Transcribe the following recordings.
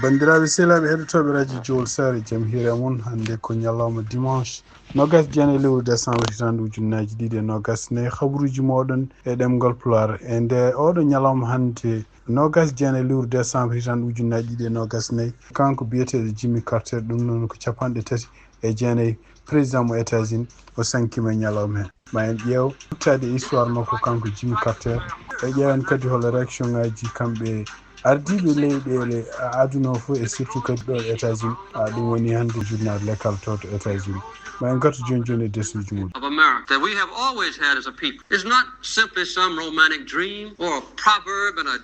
Bandiraɓe sehlaɓe heɗotoɓe radio Jowol Sare jaam hiire mon hande ko ñalawma dimanche nogas jane lewru décembre hitande ujunnaji ɗiɗi e nogas nayyi habaruji moɗon e ɗemgal Pulaar e nde oɗo ñalawma hande nogas jane lewru décembre hitande ujunnaji ɗiɗi e nogas nayyi kanko biyeteɗo Jimmy Carter ɗum noon ko capanɗe tati e jeenayyi président mo États-Unis o sankima e ñalawma he ma en ƴeew huttade histoire makko kanko Jimmy Carter e ƴeewen kadi hol réaction ngaji kamɓe ardiɓe leyɗele aduna o fof e surtout kadi ɗo e États-Unis ɗum woni hande journal lekkal to États-Unis ma en gartu joni e dessuji muɗum. Of America that we have always had as a people is not simply some romantic dream or a proverb and a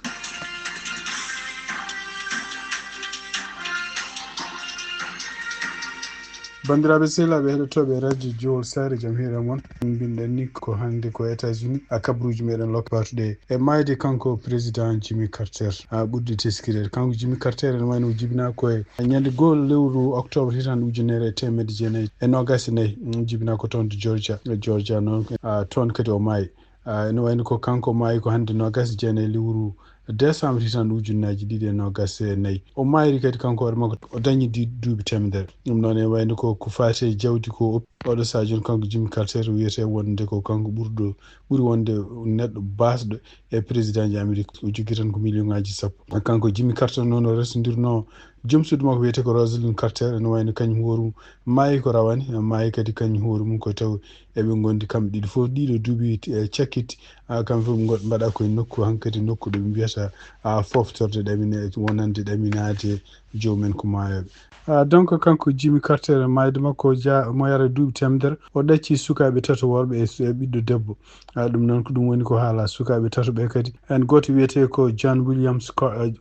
bandiraɓe sehlaɓe heɗotoɓe radio Jowol Sare jaam hiire moon binɗen ni ko hande ko États-Unis kabruji meɗen loppatuɗe e mayde kanko président Jimmy Carter ɓurɗi teskirede kanko Jimmy Carter ene wayno jibina koye ñande goho lewru octobre hitande ujunere e temedde jeenayyi e nogas e nayyi jibina ko toon to Georgia noon toon kadi o maayi ene wayno ko kanko maayi ko hande nogas jeenayyi lewru décembre hitande ujunnaji ɗiɗi e nogas e nayyi o mayri kadi kanko hoore makko o dañi duuɓi temedere ɗum noon e wayno ko fati jawdi ko oɗo saaha joni kanko Jimmy Carter wiyete wonde ko kanko ɓuri wonde neɗɗo basɗo e président ji Amérique o jogui tan ko million ngaji sappo kanko Jimmy Carter noon o ressodirno joom suudu makko wiyete ko Rosalynn Carter ene wayno kañum hoore maayi ko rawani maayi kadi kañum hoore mum ko taw eɓe gondi kamɓe ɗiɗi fof ɗiɗo duuɓi cakkiti kamɓe fof mbaɗa koye nokku hankkadi nokku ɗo ɓe mbiyata foftorde ɗamine wonande ɗaminade joomumen ko maayoɓe donc kanko Jimmy Carter mayde makko mo yara duuɓi temedere o ɗacci sukaɓe tato worɓe e ɓiɗɗo debbo ɗum noon ko ɗum woni ko haala sukaɓe tato ɓe kadi en goto wiyete ko John Williams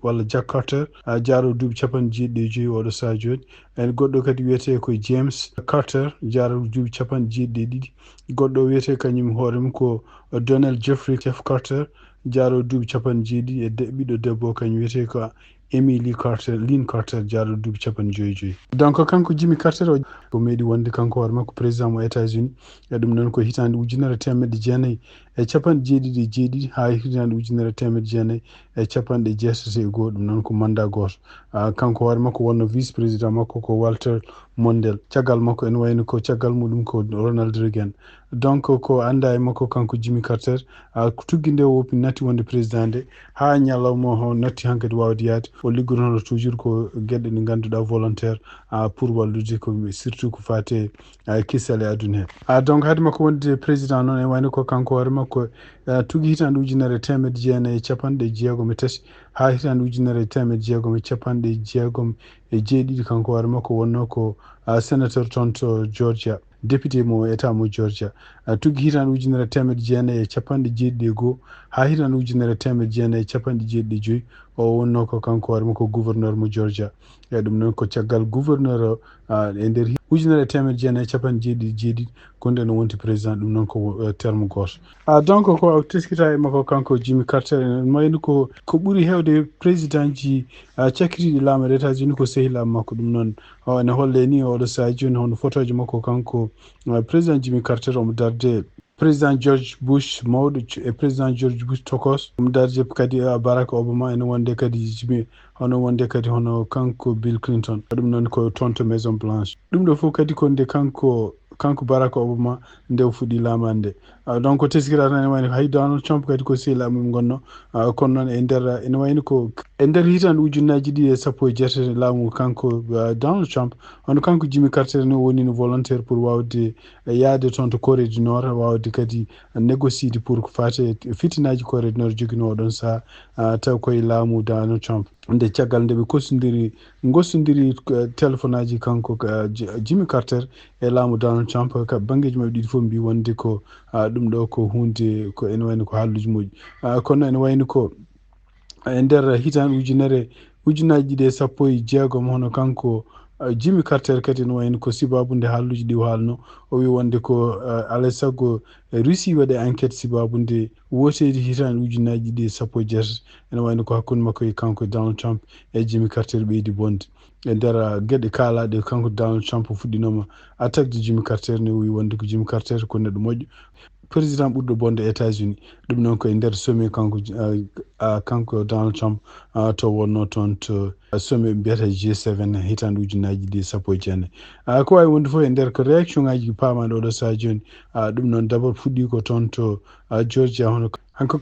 walla Jack Carter jaarowo duuɓi capanɗe jeeɗiɗi e 5 oɗo saaha joni en goɗɗo kadi wiyete ko James Carter jaarowo duuɓi capanɗe jeeɗiɗi e ɗiɗi goɗɗo wiyete kañum hoore mum ko Donald Jeffrey Carter jaarowo duuɓi capanɗe jeeɗiɗi e ɓiɗɗo debbo kañum wiyete ko Emily Carter Lynn Carter jaarowo duuɓi capanɗe joyyi donc kanko Jimmy Carter o ko meeɗi wonde kanko hoore makko président mo États-Unis e ɗum noon ko hitande ujunere temedde jeenayyi e capanɗe jeeɗiɗi e jeeɗiɗi ha hitande ujunere temedde jeenayyi e capanɗe jeetati e goho ɗum noon ko mandat goto kanko hoore makko wonno vice président makko ko Walter Mondale caggal makko ene wayno ko caggal muɗum ko Ronald Reagan donc ko anda e makko kanko Jimmy Carter ko tugui nde o natti wonde président nde ha ñalawma o natti hankkadi wawde yaade o liggotono toujours ko gueɗe ɗe ganduɗa volontaire pour wallude ko surtout ko fate kissal e aduna he donc haade makko wonde président noon ene wayno ko kanko hoore makko tugui hitande ujunere temedde jeenayyi e capanɗe jeegom e tati ha hitande ujunere temedde jeegom e capanɗe jeegom e jeeɗiɗi kanko hoore makko wonno ko sénateur toon to Georgia député mo état mo Georgia tugui hitande ujunere temedde jeenayyi e capanɗe jeeɗiɗi e goho ha hitande ujunere temedde jeenayyi e capanɗe jeeɗiɗi e joyyi o wonno ko kanko hoore makko gouverneur mo Georgia e ɗum noon ko caggal gouverneur e nder ujunere temedde jeenayyi e capanɗe jeeɗiɗi jeeɗiɗi gonɗe no wonti président ɗum noon ko terme goto donc ko teskita e makko kanko Jimmy Carter ene wayno ko ɓuuri hewde président ji cakkitiɗi laamu e États-Unis ko sehilaamu makko ɗum noon ene holle ni oɗo saaha joni hono photo jo makko kanko président Jimmy Carter omo darde président George Bush mawɗo e président George Bush tokos omo darde kadi Barack Obama ene wonde kadi Jimmy hono wonde kadi hono kanko Bill Clinton ɗum noon ko toon to Maison Blanche ɗum ɗo fof kadi ko nde kanko Barack Obama nde o fuɗɗi laamande donc ko teskira tan ene wayno hay Donald Trump kadi ko sehilaamu mum gonno kono noon e nder ene wayno ko e nder hitande ujunnaji ɗiɗi e sappo e jeetati laamu kanko Donald Trump hono kanko Jimmy Carter ni woni no volontaire pour wawde yaade toon to Corée du Nord wawde kadi négociide pour ko fate fitinaji Corée du Nord joguino oɗon saaha taw koye laamu Donald Trump nde caggal nde ɓe gossodiri téléphone aji kanko Jimmy Carter e laamu Donald Trump ka banggueji mabɓe ɗiɗi fof mbi wonde ko ɗum ɗo ko hunde ko ene wayno ko halluji moƴƴi kono ene wayno ko e nder hitande ujunnaji ɗiɗi e sappo e jeegom hono kanko Jimmy Carter kadi ene wayno ko sibabude haalluji ɗi o haalno o wi wonde ko alay saago Russie waɗi enquête sibabude wotedi hitande ujunnaji ɗiɗi e sappo e jeetati ene wayno ko hakkude makko e kanko Donald Trump e Jimmy Carter ɓeydi bonde e nder gueɗe kaalaɗe kanko Donald Trump fuɗɗinoma attaque de Jimmy Carter ne wi wonde ko Jimmy Carter ko neɗɗo moƴƴo président ɓurɗo bonde États-Unis ɗum noon koye nder sommet kanko Donald Trump to wonno toon to sommet mbiyata G7 hitande ujunaji 2019 ko wawi wonde fof e nder ko réaction ngaji pamaɗo oɗo saha joni ɗum noon d'abord fuɗɗi ko toon to Georgia hono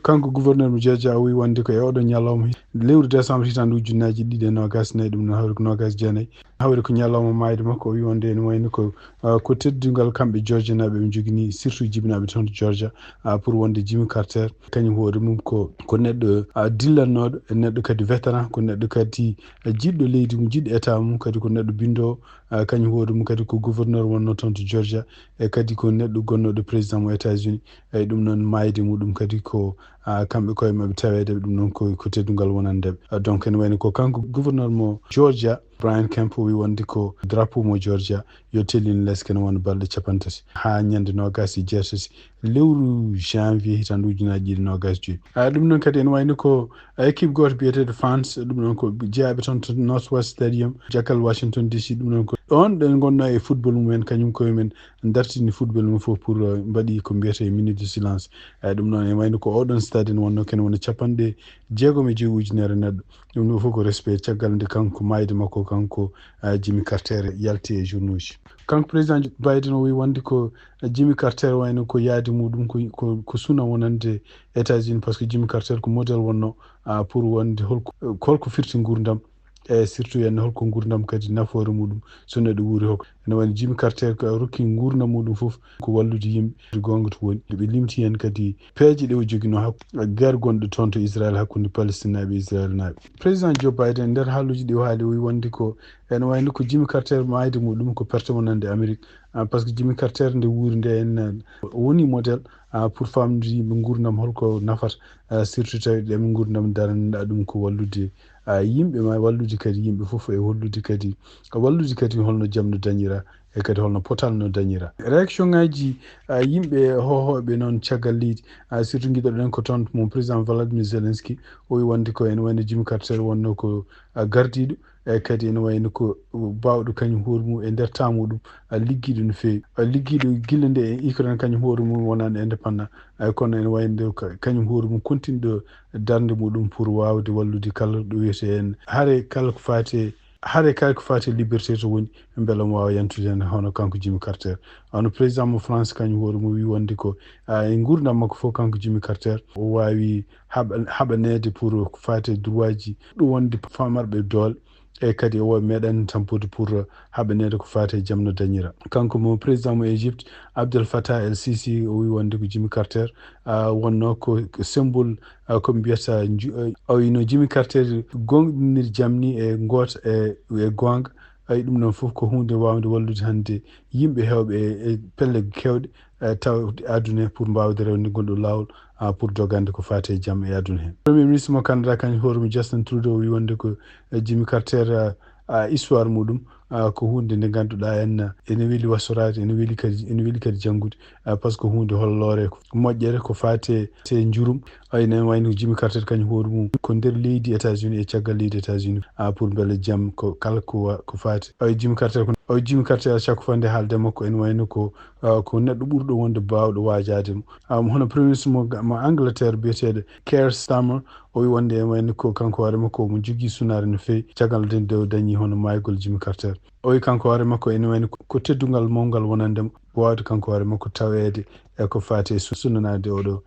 kanko gouverneur mo Georgia o wi wonde ko e oɗo ñalawma lewru décembre hitande ujunaji 2024 ɗum noon hawri ko 29 hawri ko ñalawma mayde makko o wi wonde ene wayno ko teddugal kamɓe Georgia naɓe ɓe jogini surtout jibinaɓe toon to Georgia pour wonde Jimmy Carter kañum hoore mum ko neɗɗo dillannoɗo neɗɗo kadi vétéran ko neɗɗo kadi jiɗɗo leydi mum jiɗɗo état mum kadi ko neɗɗo bindowo kañum hoore mum kadi ko gouverneur wonno toon to Georgia e kadi ko neɗɗo gonnoɗo président mo États-Unis eyyi ɗum noon mayde muɗum kadi ko kamɓe koye mabɓe tawedeɓe ɗum noon ko teddugal wonandeɓe donc ene wayno ko kanko gouverneur mo Georgia Brian Kemp wi wonde ko drapeau mo Georgia yo tellini less kene wona balɗe 30 ha ñande 27 lewru janvier hitande ujunaji 2025 ɗum noon kadi ene wayno ko équipe goto biyeteɗo France ɗum noon ko jeeyaɓe toon to Northwest Stadium jakal Washington DC ɗum noon ko on ɗen gonno e football mumen kañum koyemen dartini football mum fof pour mbaɗi ko mbiyete minute de silence ɗum noon ene wayno ko oɗon stade ne wonno kene wona 65 ujunere neɗɗo ɗum ɗo fof ko respect caggal nde kanko mayde makko kanko Jimmy Carter yalti e journaux ji kanko président Biden o wi wonde ko Jimmy Carter wayno ko yaadi muɗum ko suna wonande États-Unis par ce que Jimmy Carter ko modèle wonno pour wonde holko firti gurdam e surtout enne holko gurdam kadi nafoore muɗum so neɗɗo wuuri hokko ene wayno Jimmy Carter ko rokki gurdam muɗum fof ko wallude yimɓe gonga to woni ɓe limti hen kadi peeje ɗe o jogino guerre gonɗo toon to Israël hakkude Palestine naɓe Israël naɓe président Joe Biden nder haaluji ɗi o haali o wi wonde ko ene wayno ko Jimmy Carter mayde muɗum ko perte wonande Amérique par ce que Jimmy Carter nde wuuri nde en woni modèle pour famnude yimɓe gurdam holko nafata surtout tawi ɗeɓe gurdam daranɗa ɗum ko wallude yimɓe ma wallude kadi yimɓe fof e wallude kadi holno jamno dañira e kadi holno potalno dañira réaction ngaji yimɓe hohoɓe noon caggal leydi surtout guiɗoɗen ko toon mo président Vladimir Zelensky o wi wonde ko ene wayno Jimmy Carter wonno ko gardiɗo e kadi ene wayno ko bawɗo kañum hoore mum e nder temps muɗum liggiɗo no fewi liggiɗo guille nde e Ukraine kañum hoore mum wonani indépendant kono ene wayno kañum hoore mum continue darde muɗum pour wawde wallude kala ɗo wiyete en haare kala ko fati liberté to woni beela mo wawa yantude hen hono kanko Jimmy Carter hono président mo France kañum hoore mum wi wonde ko e gurdam makko fof kanko Jimmy Carter o wawi haɓanede pour ko fati droit ji ɗum wonde famarɓe doole e kadi o meeɗani tampude pour haɓanede ko fati e jamno dañira kanko mo président mo Égypte Abdel Fattah El Sisi o wi wonde ko Jimmy Carter wonno ko symbole koɓe mbiyata o wino Jimmy Carter gonɗinir jamni e goota e gonga ɗum noon fof ko hunde wawde wallude hande yimɓe hewɓe e pelle kewɗe taw aduna pour mbawde rewde gonɗo lawol pour dogande ko fati e jaam e aduna hen premier ministre mo Canada kañum hoore mo Justin Trudeau wi wonde ko Jimmy Carter histoire muɗum ko hunde nde ganduɗa ene weeli wassorade ene weeli kadi janggude par ce que hunde hollore moƴƴere ko fati e jurum ene wayno Jimmy Carter kañum hoore mum ko nder leydi États-Unis e caggal leydi États-Unis pour beele jaam ko kala ko fati Jimmy Carter chaque fois nde haalde makko ene wayno ko neɗɗo ɓurɗo wonde bawɗo wajade mo hono premier ministre mo Angleterre biyeteɗo Keir Starmer o wi wonde ene wayno ko kanko hoore makko mo jogui sunare no fewi caggal nde o dañi hono maygol Jimmy Carter o wi kanko hoore makko ene wayno ko teddugal mawgal wonandemo wawde kanko hoore makko tawede e ko fati e sunanade oɗo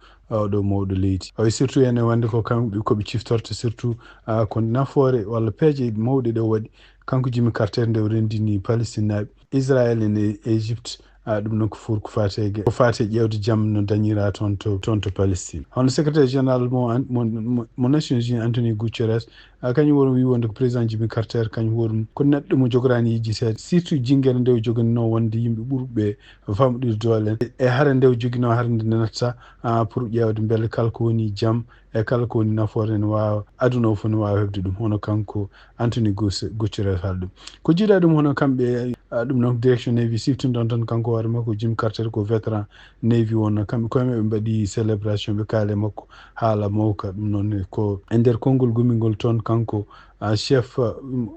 mawɗo leydi o wi surtout ene wonde ko kamɓe koɓe ciftorta surtout ko nafoore walla peeje mawɗe ɗe o waɗi kanko Jimmy Carter nde o rendini Palestine naɓe Israël ene Égypte ɗum noon ko fof ko fati e ƴewde jaam no dañira toon to Palestine hono secrétaire général mo Nations Unies Antonio Guterres kañum woni wi wonde ko président Jimmy Carter kañum hoore ko neɗɗo mo jogorani yejjitede surtout jinguere nde o joguino wonde yimɓe ɓurɓe famɗude doole e hara nde o joguino hara nde natta pour ƴewde beele kala ko woni jaam e kala ko woni nafoore ne wawa aduna o fof ne wawa hebde ɗum hono kanko Antonio Guterres haali ɗum ko jiiɗa ɗum hono kamɓe ɗum noon direction navy siftindon tan kanko hoore makko Jimmy Carter ko vétéran navy wonno kamɓe koyemen ɓe mbaɗi célébration ɓe kaale makko haala mawka ɗum noon ko e nder konngol gomigol toon kanko chef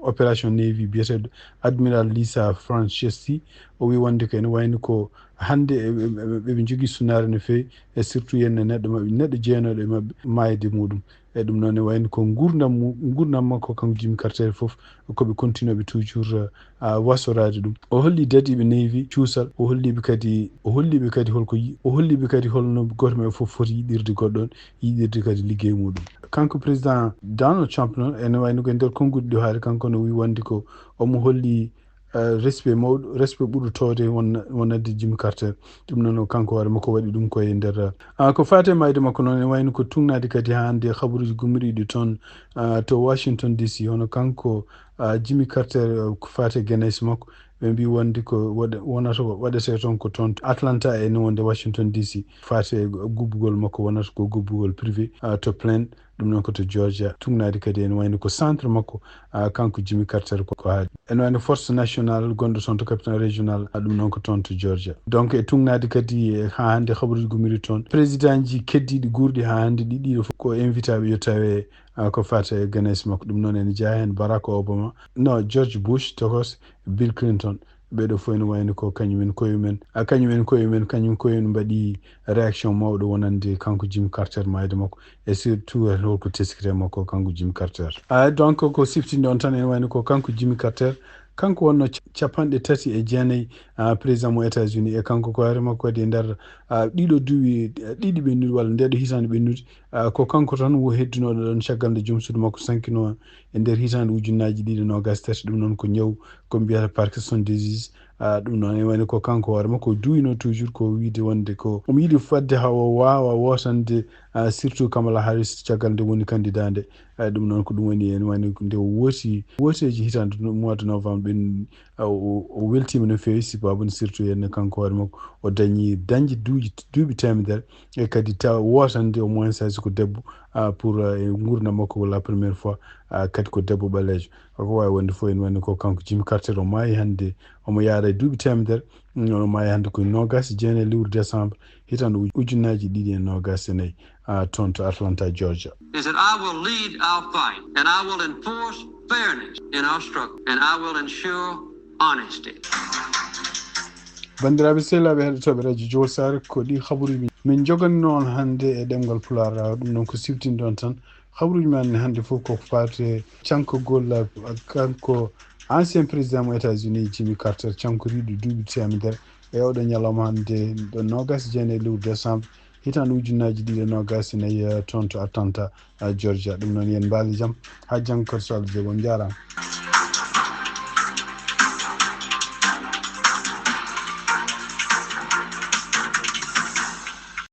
opération navy biyeteɗo admiral Lisa Franceschi o wi wonde ko ene wayni ko hande ɓeɓe jogui sunare no fewi e surtout yenne neɗɗo jeenoɗo e mabɓe mayde muɗum e ɗum noon ne wayno ko gurdam makko kanko Jimmy Carter foof koɓe continueɓe toujours wasorade ɗum o holli dadiɓe navy cuusal o holliɓe kadi holno goto maɓɓe foof foti yiɗirde goɗɗon yiɗirde kadi ligguey muɗum kanko président Donald Trump noon ene wayno ko nder konngudi ɗo haali kanko no wi wonde ko omo holli respect mawɗo respect ɓurɗo towde wonande Jimmy Carter ɗum noon kanko hoore makko waɗi ɗum koye nder ko fate mayde makko noon ene wayno ko tugnade kadi ha hande habaruji gummiriɗi toon to Washington DC hono kanko Jimmy Carter ko fate guenays makko ɓe mbi wonde ko wonata waɗete toon ko toon Atlanta e wonde Washington DC fate gubbugol makko wonata ko gubbugol privé to plane ɗum noon koto Georgia tugnade kadi ene wayno ko centre makko kanko Jimmy Carter ko haali ene wayno force nationale gonɗo toon to capitaine régional ɗum noon ko toon to Georgia donc e tugnade kadi ha hande habaruji gummiri toon président ji keddiɗi guurɗi ha hande ɗiɗo fof ko invitaɓe yo tawe ko fate guenays makko ɗum noon ene jeeya hen Barack Obama no George Bush tokos Bill Clinton ɓeɗo fof ene wayno ko kañumen koyemumen mbaɗi réaction mawɗo wonande kanko Jimmy Carter mayde makko e surtout holko teskite makko kanko Jimmy Carter donc ko siftinde on tan ene wayno ko kanko Jimmy Carter kanko wonno 39 président mo États-Unis e kanko ko hoore makko kadi e nder ɗiɗo duuɓi ɗiɗi ɓennuɗi walla ndeɗo hitande ɓennude ko kanko tan heddinoɗo ɗon caggal nde joom suudu makko sankino e nder hitande ujunnaji ɗiɗi nogas tati ɗum noon ko ñaw ko mbiyata Parkinson disease ɗum noon ene wayno ko kanko hoore makko duyno toujours ko wiide wonde ko omo yiiɗi fadde ha o wawa wotande surtout Kamala Harris caggal nde woni candidat nde ɗum noon ko ɗum woni ene wayno nde woteji hitande mois de novembre ɓen o weltima no fewi sibabune surtout henne kanko hoore makko o dañde duuɓi temedere e kadi taw wotande au moins hayso ko debbo pour gurdam makko pour la première fois kadi ko debbo ɓalejo ko wawi wonde fof ene wayno ko kanko Jimmy Carter o maayi hande omo yaara e duuɓi temedere o maayi hande ko 29 lewru décembre hitande ujunnaji ɗiɗi e 29 toon to Atlanta Georgia is that I will lead our fight and I will enforce fairness in our struggle and I will ensure honesty. bandiraɓe sehlaɓe heɗotoɓe radio Jowol Sare ko ɗi habaruji min jogani noon hande e ɗemgal Pulaar ɗum noon ko siftinde on tan habaruji men hande fof koko fate cankogol kanko ancien président mo États-Unis Jimmy Carter cankoriɗo duuɓi temedere e oɗo ñalawma hande ɗo 29 lewru décembre hitande ujunnaji ɗiɗi e 29 toon to Atlanta Georgia ɗum noon yen mbaali jaam ha janggo koto so Allah jaaɓi on jarama.